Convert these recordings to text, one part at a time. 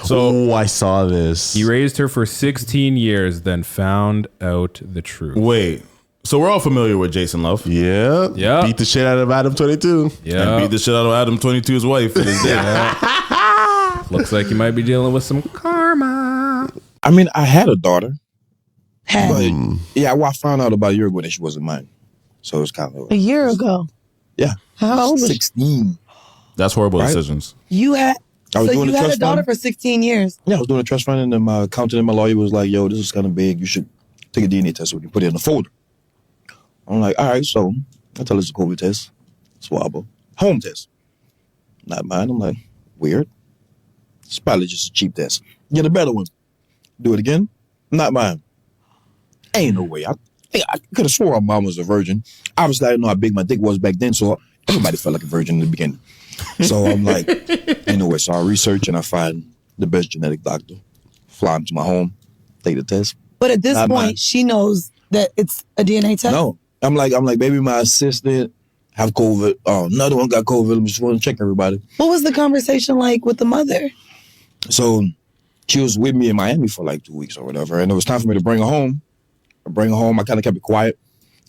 So I saw this. He raised her for 16 years, then found out the truth. Wait. So we're all familiar with Jason Love. Yeah. Yeah. Beat the shit out of Adam 22. Yeah. And beat the shit out of Adam 22's wife. Looks like you might be dealing with some karma. I mean, I had a daughter. Had Well, I found out about a year ago that she wasn't mine. So it was kind of a year ago. Yeah. How old was she? 16. That's horrible Right? decisions. You had I was so doing you a had a trust daughter fund. for 16 years. Yeah, I was doing a trust fund, and then my accountant and my lawyer was like, "Yo, this is kind of big. You should take a DNA test so we can put it in a folder." I'm like, "All right." So I tell her it's a COVID test, swab her, home test, not mine. I'm like, weird. It's probably just a cheap test. Get a better one. Do it again. Not mine. Ain't no way. I could have swore our mom was a virgin. Obviously, I didn't know how big my dick was back then, so everybody felt like a virgin in the beginning. So I'm like, ain't no way. So I research and I find the best genetic doctor. Fly him to my home, take the test. But at this Not point, mine. she knows that it's a DNA test. No. I'm like, baby, my assistant have COVID. Oh, another one got COVID. I just want to check everybody. What was the conversation like with the mother? So she was with me in Miami for like 2 weeks or whatever. And it was time for me to bring her home. I bring her home. I kind of kept it quiet.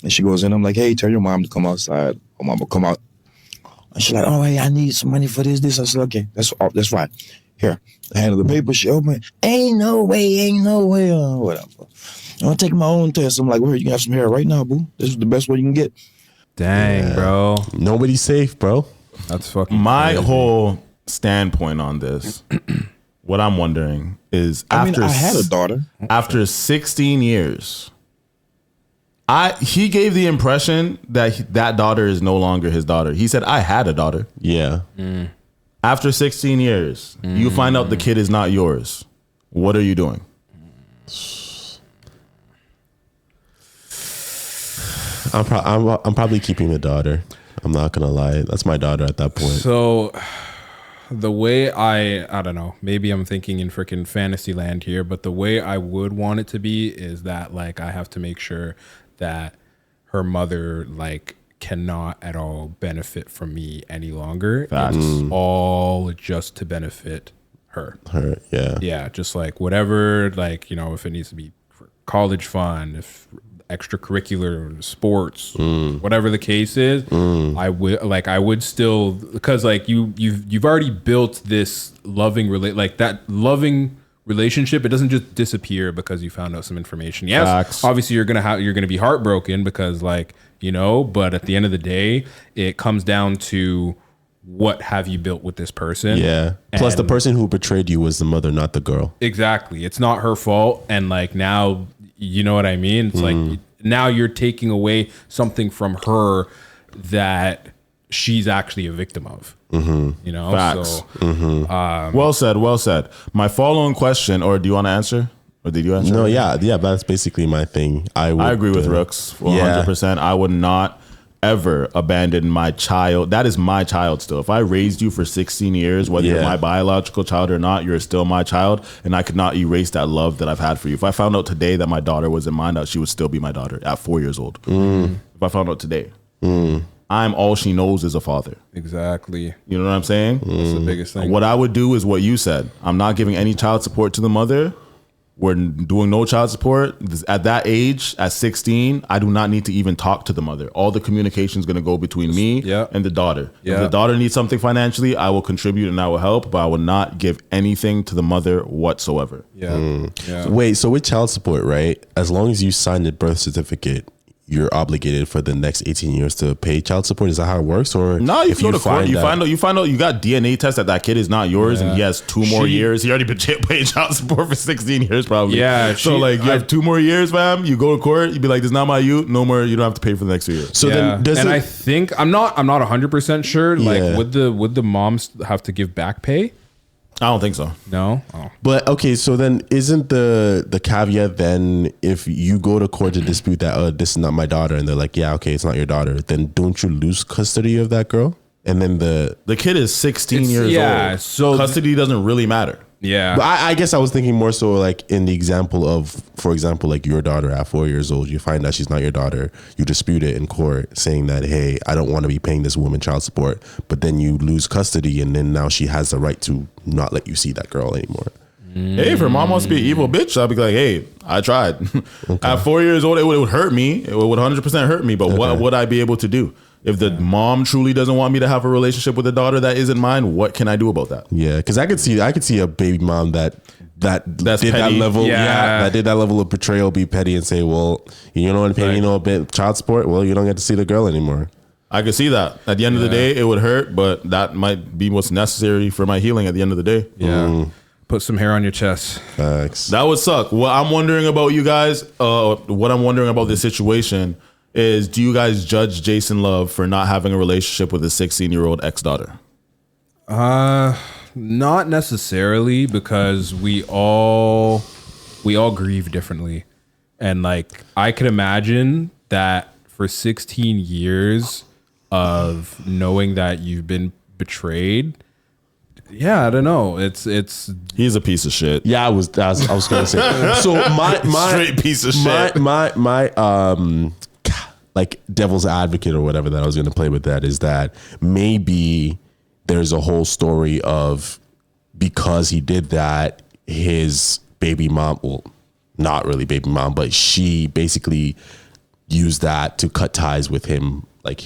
And she goes in. I'm like, hey, tell your mom to come outside. Her mom will come out. And she's like, oh, hey, I need some money for this. I said, okay, that's fine. Here, I handle the paper. She opened it. Ain't no way. Whatever. I'm taking my own test. I'm like, well, you can have some hair right now, boo. This is the best one you can get. Dang, bro. Nobody's safe, bro. That's fucking My crazy. whole standpoint on this, what I'm wondering is I had a daughter. After 16 years, he gave the impression that that daughter is no longer his daughter. He said, I had a daughter. Yeah. After 16 years, you find out the kid is not yours. What are you doing? I'm probably keeping the daughter. I'm not gonna lie. That's my daughter at that point. So the way I don't know, maybe I'm thinking in freaking fantasy land here, but the way I would want it to be is that like I have to make sure that her mother like cannot at all benefit from me any longer. It's all just to benefit her. Yeah, just like whatever, like, you know, if it needs to be for college fund, if extracurricular sports, whatever the case is, I would still, because like you've already built this loving relationship. It doesn't just disappear because you found out some information. Yes, Facts. obviously you're gonna be heartbroken because, like, you know, but at the end of the day, it comes down to what have you built with this person. Yeah. Plus, the And- person who betrayed you was the mother, not the girl. Exactly. It's not her fault. And like now, you know what I mean? It's like now you're taking away something from her that she's actually a victim of. You know? Facts. So Well said. My following question, or do you want to answer? Or did you answer? No, yeah, that's basically my thing. I agree with Rooks 100%. I would not ever abandon my child. That is my child still. If I raised you for 16 years, whether you're my biological child or not, you're still my child, and I could not erase that love that I've had for you. If I found out today that my daughter wasn't mine, she would still be my daughter at 4 years old. If I found out today, I'm all she knows is a father. exactly. You know what I'm saying? That's the biggest thing. What I would do is what you said. I'm not giving any child support to the mother. We're doing no child support. At that age, at 16, I do not need to even talk to the mother. All the communication is going to go between me and the daughter. If the daughter needs something financially, I will contribute and I will help, but I will not give anything to the mother whatsoever. Wait, so with child support, right? As long as you sign the birth certificate, you're obligated for the next 18 years to pay child support. Is that how it works? Or No, you if go to court. You that- find out you got DNA test that kid is not yours, and he has 2 more years. He already been paying child support for 16 years, probably. Yeah, So like you have 2 more years, fam. You go to court. You be like, "This is not my you. No more. You don't have to pay for the next 2 years." So then does and it, I think I'm not 100% sure. Like, Yeah. would the moms have to give back pay? I don't think so. No. Oh. but okay, so then isn't the caveat then if you go to court to dispute that, this is not my daughter, and they're like, yeah, okay, it's not your daughter, then don't you lose custody of that girl? And then the kid is 16 years old. so custody doesn't really matter. Yeah. But I guess I was thinking more so like in the example of, for example, like your daughter at 4 years old, you find out she's not your daughter, you dispute it in court saying that, hey, I don't want to be paying this woman child support, but then you lose custody and then now she has the right to not let you see that girl anymore. Hey, if her mom wants to be an evil bitch, I'll be like, hey, I tried. At 4 years old, it would hurt me. It would 100% hurt me. But what would I be able to do? If the mom truly doesn't want me to have a relationship with a daughter that isn't mine, what can I do about that? Yeah, because I could see a baby mom that That's did petty. that level. Yeah. That did that level of betrayal, be petty, and say, well, you don't want to pay me no bit child support. Well, you don't get to see the girl anymore. I could see that. At the end of the day, it would hurt, but that might be what's necessary for my healing at the end of the day. Yeah. Put some hair on your chest. Facts. That would suck. What I'm wondering about you guys, what I'm wondering about this situation is, do you guys judge Jason Love for not having a relationship with his 16-year-old ex-daughter? Not necessarily, because we all grieve differently. And like, I could imagine that for 16 years of knowing that you've been betrayed. Yeah, I don't know. It's He's a piece of shit. Yeah, I was gonna say. So my Straight piece of shit. My like devil's advocate or whatever that I was gonna play with that is that maybe there's a whole story of, because he did that, his baby mom, well, not really baby mom, but she basically used that to cut ties with him. Like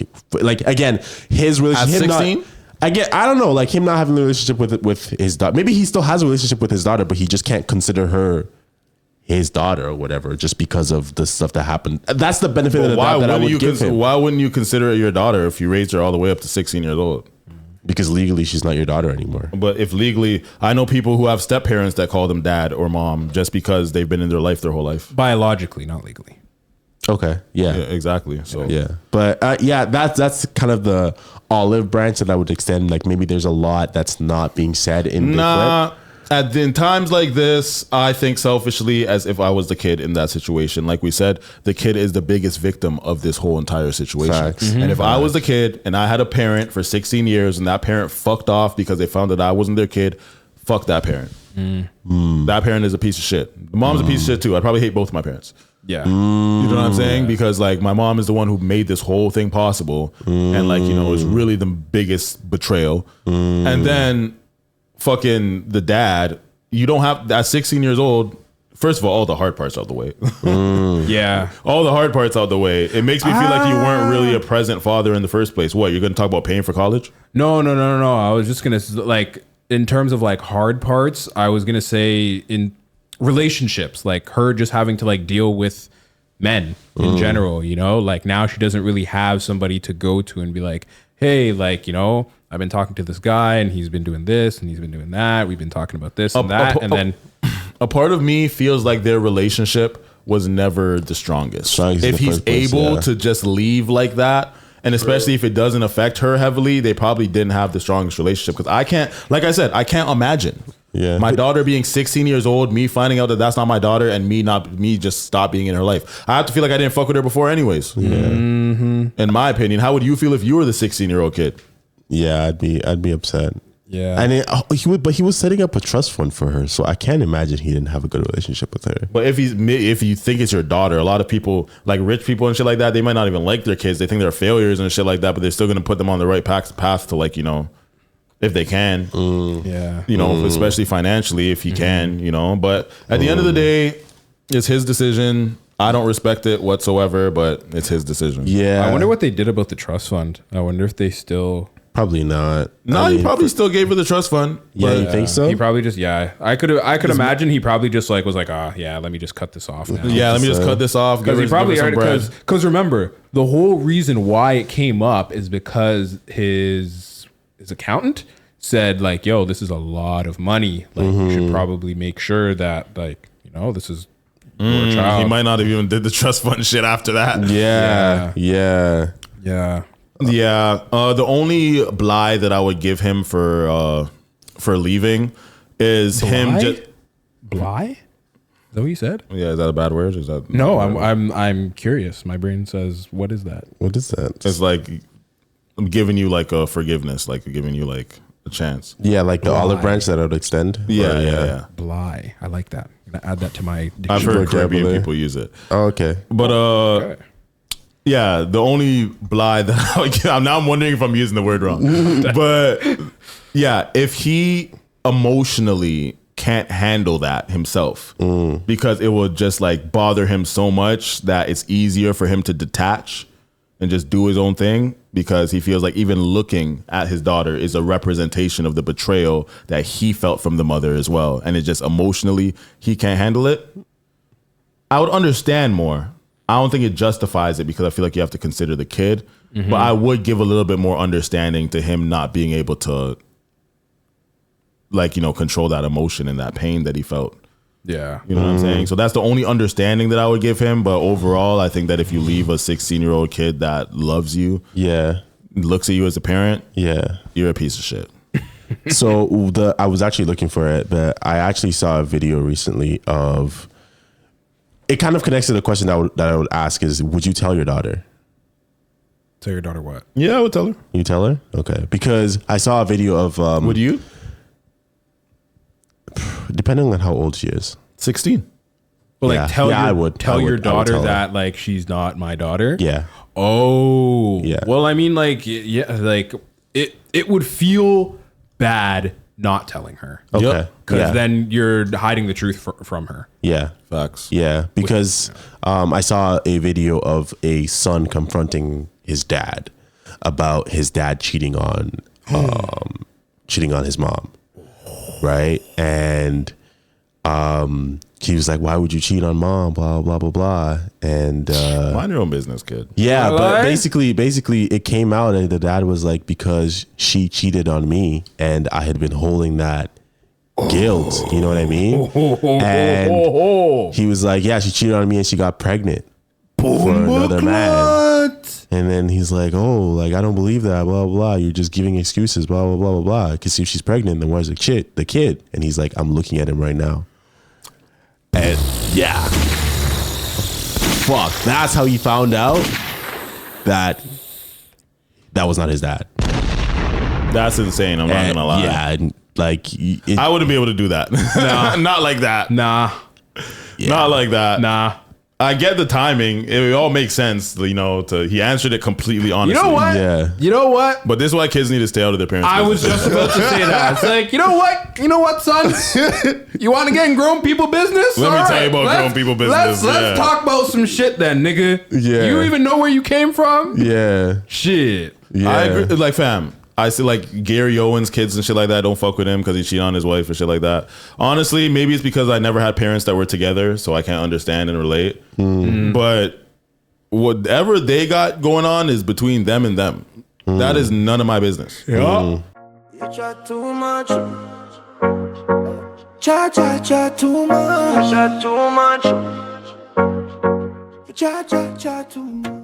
again, his relationship. At 16? I don't know, like him not having a relationship with his daughter. Maybe he still has a relationship with his daughter, but he just can't consider her his daughter or whatever, just because of the stuff that happened. That's the benefit of the doubt that I would give him. Why wouldn't you consider it your daughter if you raised her all the way up to 16 years old? Because legally she's not your daughter anymore. But if legally, I know people who have step parents that call them dad or mom just because they've been in their life their whole life. biologically, not legally. Okay. Yeah. Yeah, exactly. So Yeah. But that's kind of the olive branch that I would extend. Like maybe there's a lot that's not being said in the clip. In times like this, I think selfishly, as if I was the kid in that situation. Like we said, the kid is the biggest victim of this whole entire situation. Facts. And if I was the kid and I had a parent for 16 years and that parent fucked off because they found that I wasn't their kid, fuck that parent. That parent is a piece of shit. The mom's a piece of shit too. I'd probably hate both of my parents. Yeah. You know what I'm saying? Because like my mom is the one who made this whole thing possible. And like, you know, it was really the biggest betrayal. And then fucking the dad, you don't have, at 16 years old, first of all the hard parts out the way. Yeah. All the hard parts out the way. It makes me feel like you weren't really a present father in the first place. What, you're going to talk about paying for college? No. I was just going to, like, in terms of like hard parts, I was going to say in relationships, like her just having to like deal with men in general, you know, like now she doesn't really have somebody to go to and be like, hey, like, you know, I've been talking to this guy and he's been doing this and he's been doing that. We've been talking about this and that. And then a part of me feels like their relationship was never the strongest. If he's able to just leave like that, and especially if it doesn't affect her heavily, they probably didn't have the strongest relationship. Because I can't, like I said, I can't imagine my daughter being 16 years old, me finding out that that's not my daughter, and me just stop being in her life. I have to feel like I didn't fuck with her before anyways. In my opinion. How would you feel if you were the 16-year-old kid? Yeah, I'd be upset. Yeah. And he was setting up a trust fund for her, so I can't imagine he didn't have a good relationship with her. But if you think it's your daughter, a lot of people, like rich people and shit like that, they might not even like their kids. They think they're failures and shit like that, but they're still gonna put them on the right path to, like, you know, if they can. Yeah. You know, especially financially, if he can, you know. But at the end of the day, it's his decision. I don't respect it whatsoever, but it's his decision. Yeah. I wonder what they did about the trust fund. I wonder if they still... Probably not. No, he probably still gave her the trust fund. Yeah, you think so? He probably just, I could imagine he probably just like was like, let me just cut this off now. Yeah, let me just cut this off. Because he probably because remember, the whole reason why it came up is because his accountant said like, yo, this is a lot of money. Like you should probably make sure that, like, you know, this is your child. He might not have even did the trust fund shit after that. Yeah. Yeah. The only bly that I would give him for leaving is him just Bly? Is that what you said? Yeah, is that a bad word? Is that No, I'm curious. My brain says, what is that? What is that? It's like I'm giving you like a forgiveness, like giving you like a chance. Yeah, like the olive branch that I would extend. Yeah. Bly. I like that. I'm gonna add that to my dictionary. I've heard Caribbean people use it. Oh, okay. But yeah, the only bly that I would give, I'm wondering if I'm using the word wrong. But yeah, if he emotionally can't handle that himself because it will just like bother him so much that it's easier for him to detach and just do his own thing, because he feels like even looking at his daughter is a representation of the betrayal that he felt from the mother as well. And it just emotionally, he can't handle it. I would understand more. I don't think it justifies it because I feel like you have to consider the kid, but I would give a little bit more understanding to him not being able to, like, you know, control that emotion and that pain that he felt. Yeah. You know what I'm saying? So that's the only understanding that I would give him. But overall, I think that if you leave a 16-year-old kid that loves you, looks at you as a parent, you're a piece of shit. So I was actually looking for it, but I actually saw a video recently of, it kind of connects to the question that I would ask is, would you tell your daughter? Tell your daughter what? Yeah, I would tell her. You tell her? Okay. Because I saw a video of... would you? Depending on how old she is. 16. Well, like tell your daughter tell that like she's not my daughter. Yeah. Oh. Yeah. Well, I mean, like, yeah, like it would feel bad not telling her. Okay. Because then you're hiding the truth from her. Yeah. Facts. Yeah. Because I saw a video of a son confronting his dad about his dad cheating on his mom. Right. And he was like, why would you cheat on mom? Blah, blah, blah, blah. And mind your own business, kid. Yeah. But basically it came out and the dad was like, because she cheated on me and I had been holding that guilt. You know what I mean? And he was like, yeah, she cheated on me and she got pregnant for another man. And then he's like, oh, like, I don't believe that, blah, blah, blah. You're just giving excuses, blah, blah, blah, blah, blah. Because if she's pregnant, then where's the kid? And he's like, I'm looking at him right now. And yeah. Fuck. That's how he found out that was not his dad. That's insane. I'm not going to lie. Yeah. And like, I wouldn't be able to do that. Nah. Not like that. Nah. Yeah. Not like that. Nah. I get the timing. It all makes sense, you know. He answered it completely honestly. You know what? Yeah. You know what? But this is why kids need to stay out of their parents' I was business. just about to say that. It's like, you know what? You know what, son? You want to get in grown people business? Let me All tell you about grown people business. Let's talk about some shit then, nigga. Yeah. You even know where you came from? Yeah. Shit. Yeah. I agree. Like, fam, I see like Gary Owen's kids and shit like that. Don't fuck with him because he cheated on his wife or shit like that. Honestly, maybe it's because I never had parents that were together, so I can't understand and relate. But whatever they got going on is between them and them. That is none of my business. Yeah. You chat too much. Chat too much. Chat too much. Chat too much.